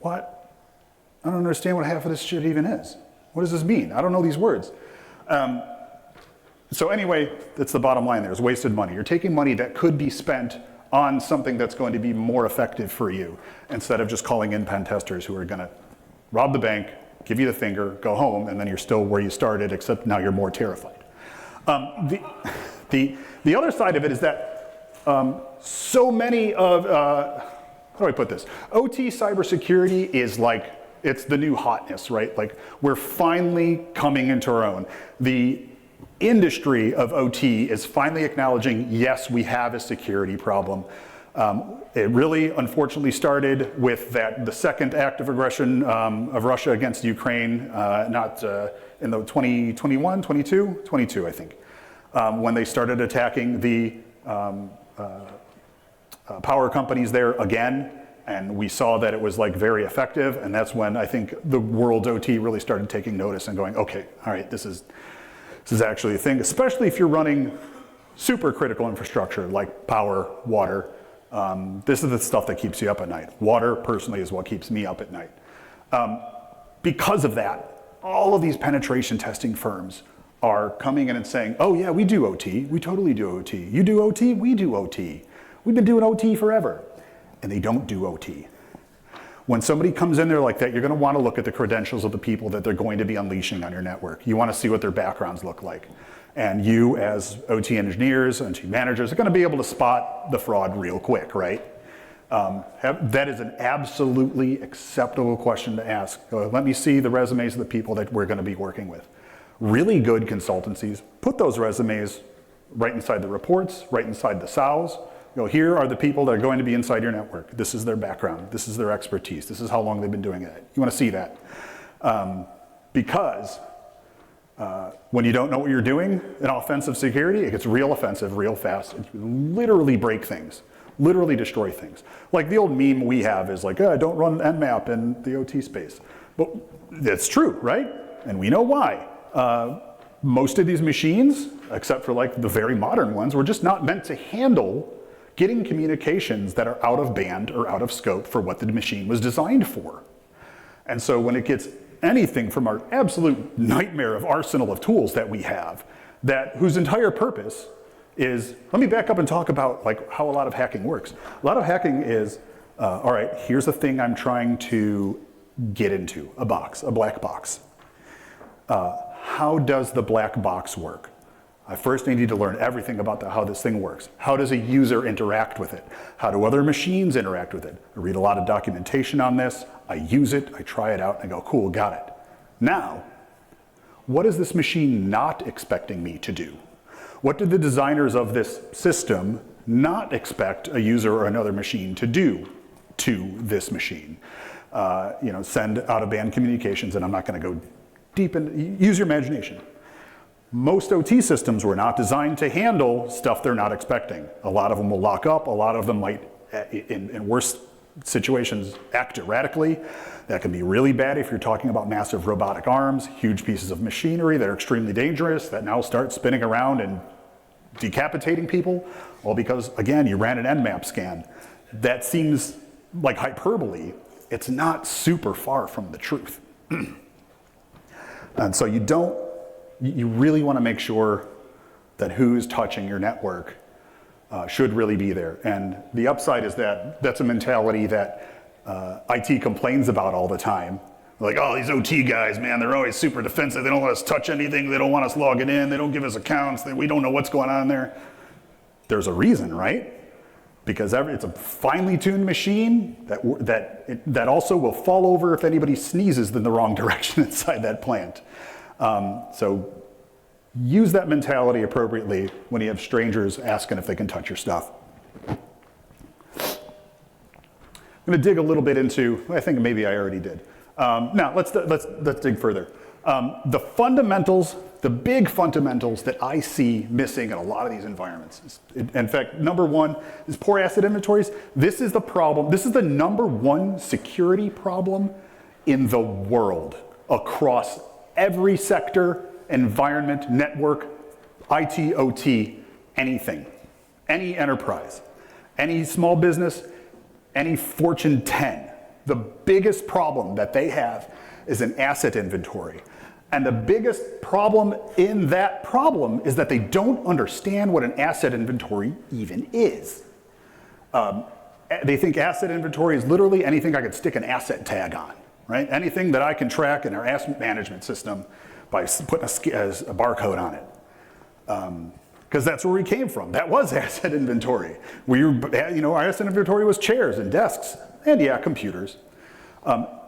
What? I don't understand what half of this shit even is. What does this mean? I don't know these words. So anyway, that's the bottom line there, is wasted money. You're taking money that could be spent on something that's going to be more effective for you, instead of just calling in pen testers who are gonna rob the bank, give you the finger, go home, and then you're still where you started, except now you're more terrified. The other side of it is that so many of, how do I put this? OT cybersecurity is like, it's the new hotness, right? Like, we're finally coming into our own. The industry of OT is finally acknowledging, yes, we have a security problem. It really, unfortunately, started with the second act of aggression of Russia against Ukraine, in the 2021, 22, I think, when they started attacking the power companies there again. And we saw that it was like very effective, and that's when I think the world's OT really started taking notice and going, okay, all right, this is actually a thing, especially if you're running super critical infrastructure like power, water. This is the stuff that keeps you up at night. Water, personally, is what keeps me up at night. Because of that, all of these penetration testing firms are coming in and saying, oh yeah, we do OT, we totally do OT. You do OT, we do OT. We've been doing OT forever. And they don't do OT. When somebody comes in there like that, you're gonna wanna look at the credentials of the people that they're going to be unleashing on your network. You wanna see what their backgrounds look like. And you, as OT engineers, OT managers, are gonna be able to spot the fraud real quick, right? That is an absolutely acceptable question to ask. Let me see the resumes of the people that we're gonna be working with. Really good consultancies put those resumes right inside the reports, right inside the SOWs. Here are the people that are going to be inside your network. This is their background. This is their expertise. This is how long they've been doing it. You want to see that. Because when you don't know what you're doing in offensive security, it gets real offensive real fast. And you literally break things, literally destroy things. Like the old meme we have is like, don't run Nmap in the OT space. But that's true, right? And we know why. Most of these machines, except for like the very modern ones, were just not meant to handle getting communications that are out of band or out of scope for what the machine was designed for. And so when it gets anything from our absolute nightmare of arsenal of tools that we have, whose entire purpose is, let me back up and talk about like how a lot of hacking works. A lot of hacking is, all right, here's the thing I'm trying to get into, a box, a black box. How does the black box work? I first need to learn everything about how this thing works. How does a user interact with it? How do other machines interact with it? I read a lot of documentation on this. I use it, I try it out, and I go, cool, got it. Now, what is this machine not expecting me to do? What did the designers of this system not expect a user or another machine to do to this machine? Send out-of-band communications, and I'm not going to go deep in, use your imagination. Most OT systems were not designed to handle stuff they're not expecting. A lot of them will lock up, a lot of them might, in worse situations, act erratically. That can be really bad if you're talking about massive robotic arms, huge pieces of machinery that are extremely dangerous, that now start spinning around and decapitating people, all because, again, you ran an Nmap scan. That seems like hyperbole. It's not super far from the truth. And so you really want to make sure that who's touching your network should really be there. And the upside is that that's a mentality that IT complains about all the time. Like, oh, these OT guys, man, they're always super defensive. They don't let us touch anything. They don't want us logging in. They don't give us accounts. We don't know what's going on there. There's a reason, right? Because it's a finely tuned machine that also will fall over if anybody sneezes in the wrong direction inside that plant. So use that mentality appropriately when you have strangers asking if they can touch your stuff. I'm going to dig a little bit into, I think maybe I already did. Now let's dig further. The fundamentals, the big fundamentals that I see missing in a lot of these environments. In fact, number one is poor asset inventories. This is the problem. This is the number one security problem in the world across every sector, environment, network, IT, OT, anything, any enterprise, any small business, any Fortune 10. The biggest problem that they have is an asset inventory. And the biggest problem in that problem is that they don't understand what an asset inventory even is. They think asset inventory is literally anything I could stick an asset tag on, right? Anything that I can track in our asset management system by putting a barcode on it. Because that's where we came from. That was asset inventory. Our asset inventory was chairs and desks, and yeah, computers.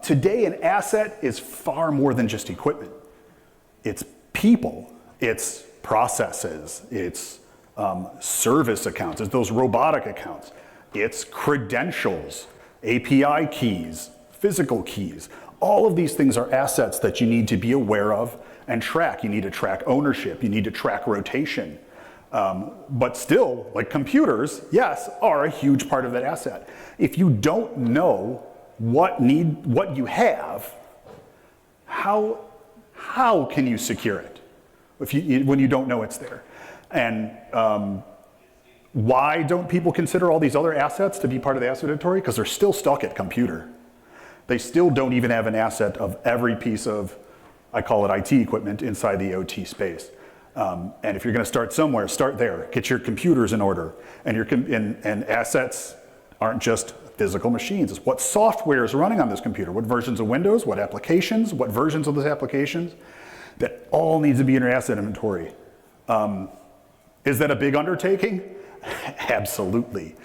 Today, an asset is far more than just equipment. It's people, it's processes, it's service accounts, it's those robotic accounts, it's credentials, API keys, physical keys. All of these things are assets that you need to be aware of and track. You need to track ownership, you need to track rotation. But still, like computers, yes, are a huge part of that asset. If you don't know what you have, how can you secure it when you don't know it's there? And why don't people consider all these other assets to be part of the asset inventory? Because they're still stuck at computer. They still don't even have an asset of every piece of, I call it IT equipment, inside the OT space. And if you're going to start somewhere, start there. Get your computers in order. And assets aren't just physical machines. It's what software is running on this computer. What versions of Windows, what applications, what versions of those applications. That all needs to be in your asset inventory. Is that a big undertaking? Absolutely.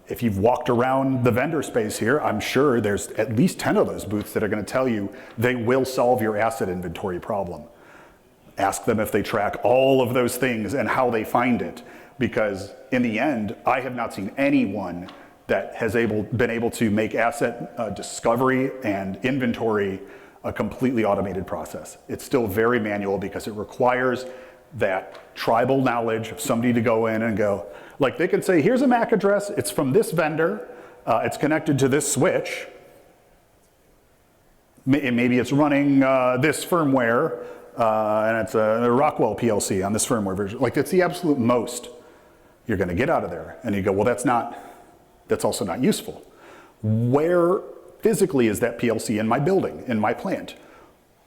If you've walked around the vendor space here, I'm sure there's at least 10 of those booths that are going to tell you they will solve your asset inventory problem. Ask them if they track all of those things and how they find it, because in the end, I have not seen anyone that has been able to make asset discovery and inventory a completely automated process. It's still very manual because it requires that tribal knowledge of somebody to go in and go, like they can say, here's a MAC address, it's from this vendor, it's connected to this switch, maybe it's running this firmware, and it's a Rockwell PLC on this firmware version. Like it's the absolute most you're gonna get out of there. And you go, well, that's also not useful. Where physically is that PLC in my building, in my plant?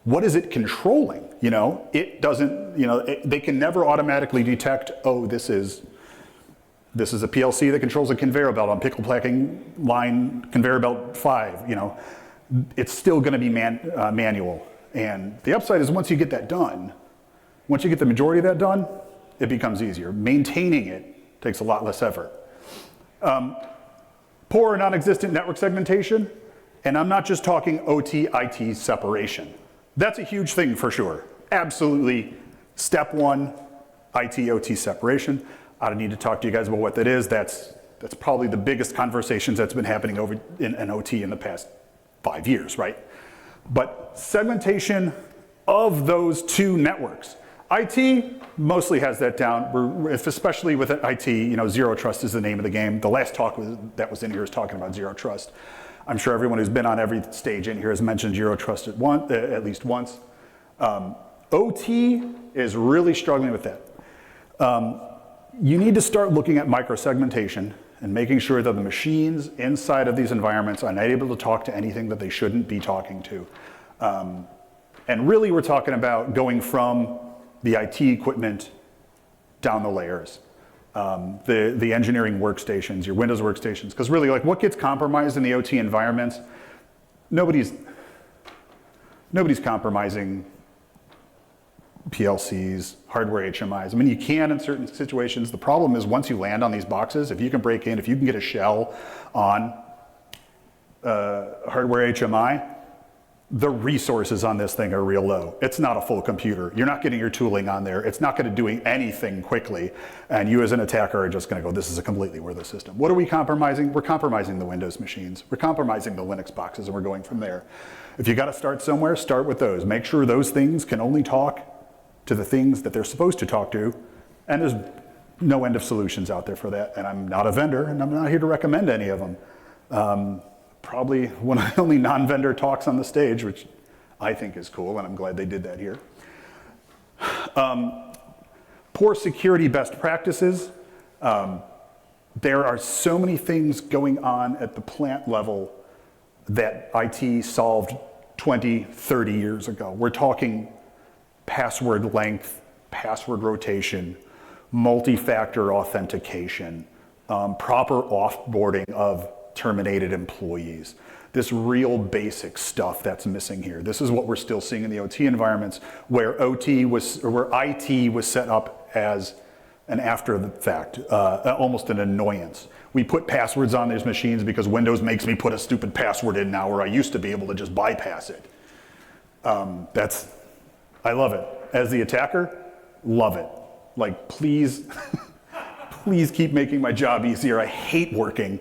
What is it controlling? It doesn't, they can never automatically detect, oh, this is a PLC that controls a conveyor belt on pickle packing line conveyor belt 5, It's still gonna be manual. And the upside is once you get that done, once you get the majority of that done, it becomes easier. Maintaining it takes a lot less effort. Poor or non-existent network segmentation, and I'm not just talking OT, IT separation. That's a huge thing for sure. Absolutely, step one, IT, OT separation. I don't need to talk to you guys about what that is. That's probably the biggest conversations that's been happening over in OT in the past 5 years, right? But segmentation of those two networks. IT mostly has that down, especially with IT, zero trust is the name of the game. The last talk that was in here is talking about zero trust. I'm sure everyone who's been on every stage in here has mentioned zero trust at least once. OT is really struggling with that. You need to start looking at microsegmentation and making sure that the machines inside of these environments are not able to talk to anything that they shouldn't be talking to. And really we're talking about going from the IT equipment down the layers. The engineering workstations, your Windows workstations, because really like what gets compromised in the OT environments, nobody's compromising PLCs, hardware HMIs. I mean, you can in certain situations. The problem is once you land on these boxes, if you can break in, if you can get a shell on hardware HMI, the resources on this thing are real low. It's not a full computer. You're not getting your tooling on there. It's not gonna do anything quickly. And you as an attacker are just gonna go, this is a completely worthless system. What are we compromising? We're compromising the Windows machines. We're compromising the Linux boxes, and we're going from there. If you gotta start somewhere, start with those. Make sure those things can only talk to the things that they're supposed to talk to. And there's no end of solutions out there for that. And I'm not a vendor, and I'm not here to recommend any of them. Probably one of the only non-vendor talks on the stage, which I think is cool, and I'm glad they did that here. Poor security best practices. There are so many things going on at the plant level that IT solved 20, 30 years ago. We're talking password length, password rotation, multi-factor authentication, proper offboarding of terminated employees. This real basic stuff that's missing here. This is what we're still seeing in the OT environments where IT was set up as an after the fact, almost an annoyance. We put passwords on these machines because Windows makes me put a stupid password in now where I used to be able to just bypass it. I love it. As the attacker, love it. Like, please, please keep making my job easier. I hate working.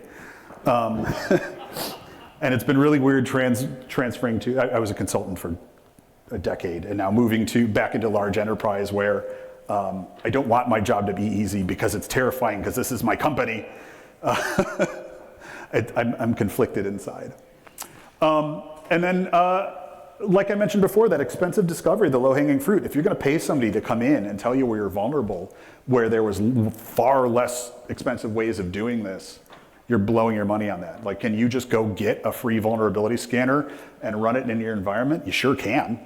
And it's been really weird transferring to, I was a consultant for a decade and now moving back into large enterprise where I don't want my job to be easy because it's terrifying because this is my company. I'm conflicted inside. And then, like I mentioned before, that expensive discovery, the low-hanging fruit. If you're going to pay somebody to come in and tell you where you're vulnerable, where there was far less expensive ways of doing this, you're blowing your money on that. Like, can you just go get a free vulnerability scanner and run it in your environment? You sure can.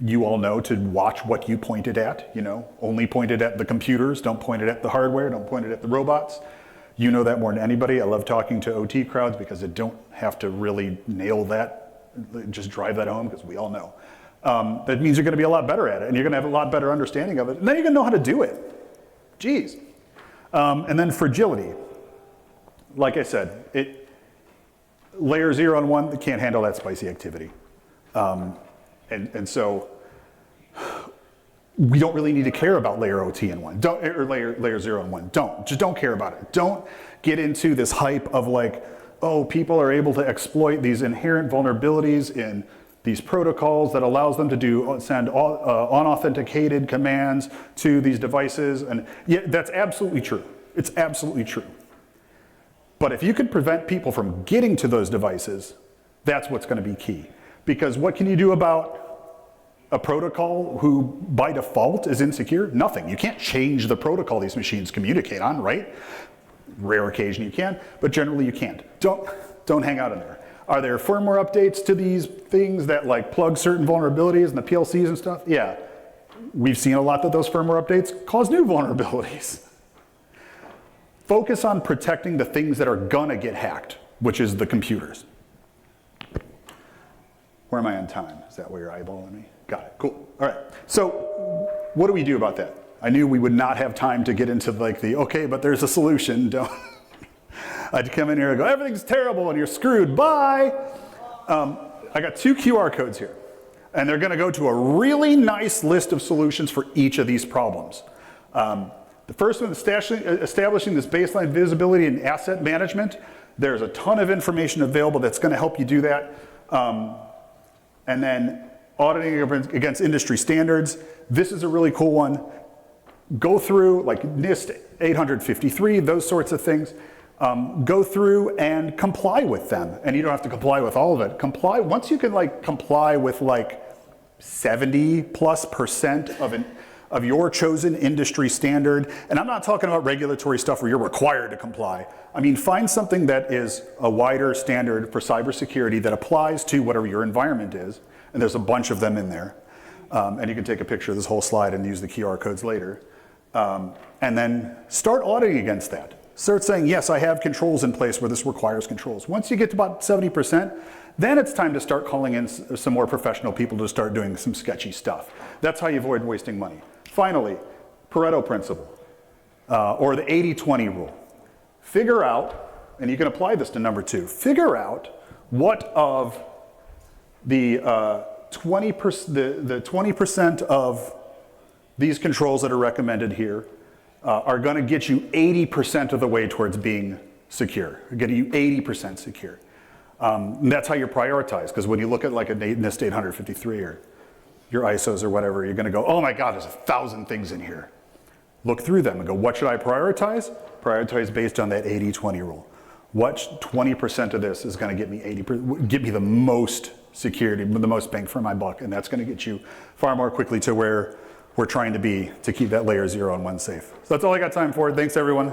You all know to watch what you pointed at, only point it at the computers, don't point it at the hardware, don't point it at the robots. You know that more than anybody. I love talking to OT crowds because they don't have to really nail that, just drive that home because we all know. That means you're gonna be a lot better at it and you're gonna have a lot better understanding of it and then you're gonna know how to do it. Geez. And then fragility. Like I said, layer 0 and 1, they can't handle that spicy activity. And so we don't really need to care about layer OT and 1, or layer 0 and 1. Just don't care about it. Don't get into this hype of like, oh, people are able to exploit these inherent vulnerabilities in these protocols that allows them to send unauthenticated commands to these devices. And yeah, that's absolutely true. It's absolutely true. But if you can prevent people from getting to those devices, that's what's going to be key. Because what can you do about a protocol who by default is insecure? Nothing. You can't change the protocol these machines communicate on, right? Rare occasion you can, but generally you can't. Don't hang out in there. Are there firmware updates to these things that like plug certain vulnerabilities in the PLCs and stuff? Yeah, we've seen a lot that those firmware updates cause new vulnerabilities. Focus on protecting the things that are gonna get hacked, which is the computers. Where am I on time? Is that where you're eyeballing me? Got it, cool. All right, so what do we do about that? I knew we would not have time to get into like okay, but there's a solution, don't. I'd come in here and go, everything's terrible and you're screwed, bye. I got 2 QR codes here. And they're gonna go to a really nice list of solutions for each of these problems. The first one is establishing this baseline visibility and asset management. There's a ton of information available that's gonna help you do that. And then auditing against industry standards. This is a really cool one. Go through like NIST 853, those sorts of things. Go through and comply with them. And you don't have to comply with all of it. Once you can like comply with like 70+% of your chosen industry standard, and I'm not talking about regulatory stuff where you're required to comply. I mean, find something that is a wider standard for cybersecurity that applies to whatever your environment is, and there's a bunch of them in there. And you can take a picture of this whole slide and use the QR codes later. And then start auditing against that. Start saying, yes, I have controls in place where this requires controls. Once you get to about 70%, then it's time to start calling in some more professional people to start doing some sketchy stuff. That's how you avoid wasting money. Finally, Pareto principle, or the 80-20 rule. Figure out, and you can apply this to number 2, figure out what of the 20% of these controls that are recommended here are going to get you 80% of the way towards being secure, getting you 80% secure. And that's how you prioritize, because when you look at like a NIST 853 or your ISOs or whatever, you're going to go, oh my God, there's 1,000 things in here. Look through them and go, what should I prioritize? Prioritize based on that 80-20 rule. What 20% of this is going to get me get me the most security, the most bang for my buck, and that's going to get you far more quickly to where we're trying to be to keep that layer 0 and 1 safe. So that's all I got time for. Thanks, everyone.